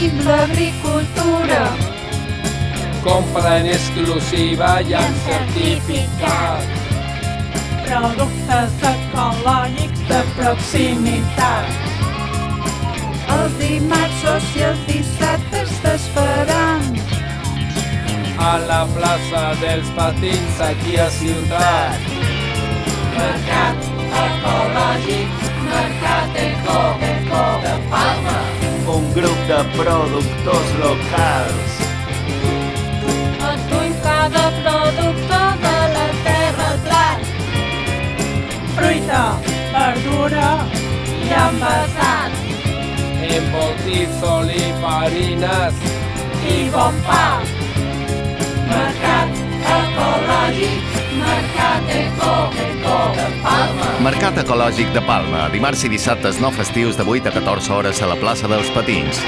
Tenim l'agricultura. Compra en exclusiva i amb certificat. Productes ecològics de proximitat. Els dimarts i els dissabtes t'esperam. A la plaça dels Patins, aquí a Ciutat. Mercat ecològic, mercat eco de Palma. Un grup de productors locals. Adduim cada productor de la terra trat. Fruita, verdura i envasat. Embotits, farines I bon pa. Mercat ecològic, mercat eco de Palma. Mercat Ecològic de Palma, dimarts i dissabtes no festius de 8 a 14 hores a la plaça dels Patins.